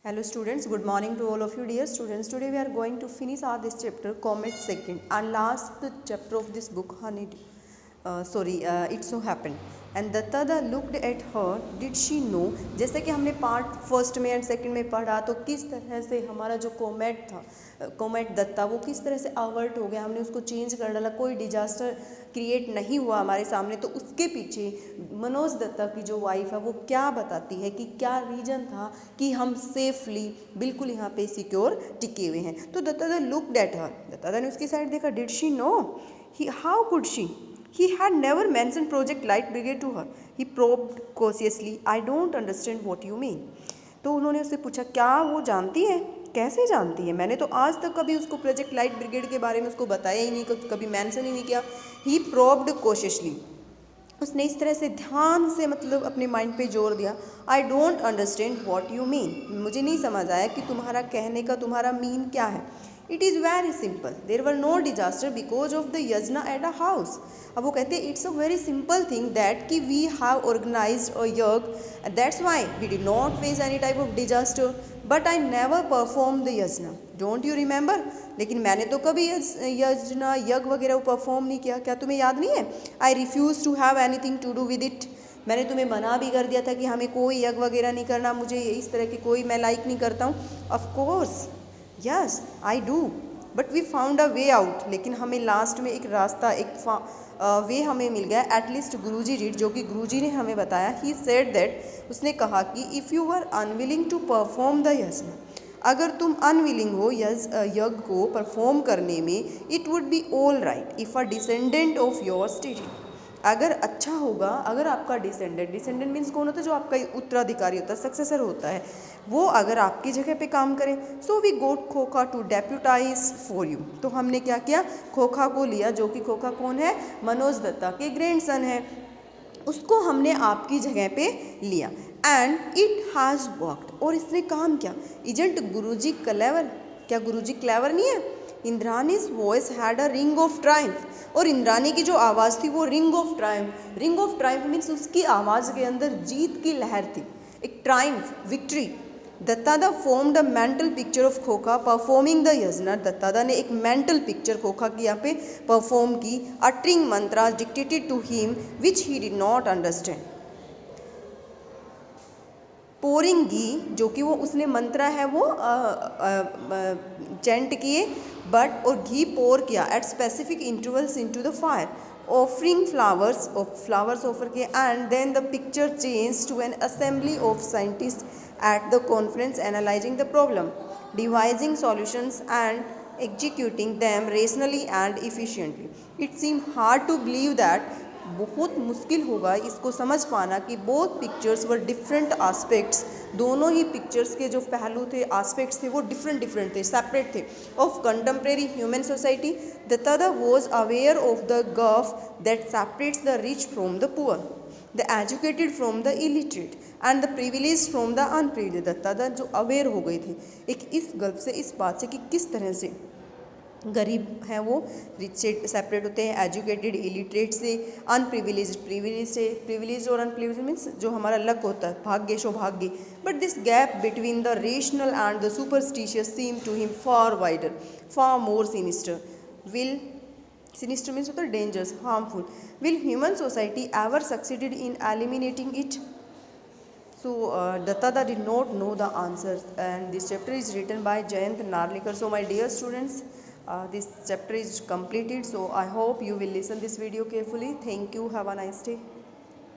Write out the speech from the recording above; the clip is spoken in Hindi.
Hello students, good morning to all of you dear students. Today we are going to finish our this chapter Comet second and last chapter of this book Honey. It so happened and Dattada looked at her. Did she know? जैसे कि हमने पार्ट फर्स्ट में एंड सेकंड में पढ़ा तो किस तरह से हमारा जो कोमेट था कोमेट दत्ता वो किस तरह से अवर्ट हो गया, हमने उसको चेंज कर डाला, कोई डिजास्टर क्रिएट नहीं हुआ हमारे सामने। तो उसके पीछे मनोज दत्ता की जो वाइफ है वो क्या बताती है कि क्या रीज़न था कि हम सेफली बिल्कुल यहाँ पे सिक्योर टिके हुए हैं। तो Datta looked at her, Datta ने उसकी साइड देखा। Did she know? How could she? He had never mentioned Project Light Brigade to her. He probed cautiously. I don't understand what you mean. तो उन्होंने उससे पूछा क्या वो जानती है? कैसे जानती है? मैंने तो आज तक कभी उसको प्रोजेक्ट लाइट ब्रिगेड के बारे में उसको बताया ही नहीं, कभी मेंशन ही नहीं किया। He probed cautiously. उसने इस तरह से ध्यान से मतलब अपने माइंड पे जोर दिया। I don't understand what you mean, मुझे नहीं समझ आया कि तुम्हारा कहने का तुम्हारा मीन क्या है। It is very simple, there were no disaster because of the yajna at a house. अब वो कहते हैं it's a very simple thing that कि we have organised a yagya, that's why we did not face any type of disaster, but I never perform the yajna, don't you remember? लेकिन मैंने तो कभी यजना यज्ञ वगैरह परफॉर्म नहीं किया, क्या तुम्हें याद नहीं है? I refuse to have anything to do with it, मैंने तुम्हें मना भी कर दिया था कि हमें कोई यज्ञ वगैरह नहीं करना, मुझे इस तरह की कोई मैं लाइक नहीं करता हूँ। Of course yes I do, but we found a way out, लेकिन हमें लास्ट में एक रास्ता वे हमें मिल गया। एटलीस्ट गुरुजी डिड, जो कि गुरुजी ने हमें बताया। ही सेड दैट, उसने कहा कि if you were unwilling to perform the yagya, अगर तुम अनविलिंग हो यज्ञ को परफॉर्म करने में, it would be all right if a descendant of your state, अगर अच्छा होगा अगर आपका डिसेंडेंट मीन्स कौन होता है? जो आपका उत्तराधिकारी होता है, सक्सेसर होता है, वो अगर आपकी जगह पे काम करे। सो वी गोट खोखा टू डेप्यूटाइज फॉर यू, तो हमने क्या किया? खोखा को लिया, जो कि खोखा कौन है? मनोज दत्ता के ग्रैंडसन है, उसको हमने आपकी जगह पे लिया। एंड इट हैज़ वर्कड, और इसने काम किया। इजंट गुरुजी क्लेवर, क्या गुरुजी क्लेवर नहीं है? Indrani's voice had a ring of triumph, और इंद्रानी की जो आवाज़ थी वो ring of triumph, ring of triumph means उसकी आवाज़ के अंदर जीत की लहर थी, एक triumph, victory. Dattada formed a mental picture of Khokha performing the yajna, Dattada ने एक मेंटल पिक्चर खोखा की यहाँ पे परफॉर्म की। Uttering mantra dictated to him which he did not understand. Pouring ghee, जो कि वो उसने मंत्रा है वो चैंट किए, बट और घी पोर किया at specific intervals into the fire, offering flowers offer किए। And then the picture change to an assembly of scientist at the conference analysing the problem, devising solutions and executing them rationally and efficiently. It seemed hard to believe that, बहुत मुश्किल होगा इसको समझ पाना कि both pictures were different aspects, दोनों ही पिक्चर्स के जो पहलू थे, आस्पेक्ट्स थे, वो डिफरेंट थे, सेपरेट थे, of contemporary human society. Dattada was aware of the gulf that separates the rich from the poor, the educated from the illiterate and the privilege from the unprivilege. Dattada जो अवेयर हो गए थे एक इस गल्फ से, इस बात से कि किस तरह से गरीब हैं वो रिच से सेपरेट होते हैं, एजुकेटेड इलिटरेट से, अनप्रिविलेज प्रिविलेज से। प्रिविलेज और अनप्रिविलेज मीन्स जो हमारा लक होता है, भाग्य सौभाग्य। But this gap between the rational and the superstitious seem to him far wider, far more sinister. Will, sinister means होता है dangerous, harmful. Will human society ever succeeded in eliminating it? So Dattada did not know the answers, and this chapter is written by Jayant Narlikar. So my dear students, this chapter is completed. So I hope you will listen this video carefully. Thank you. Have a nice day.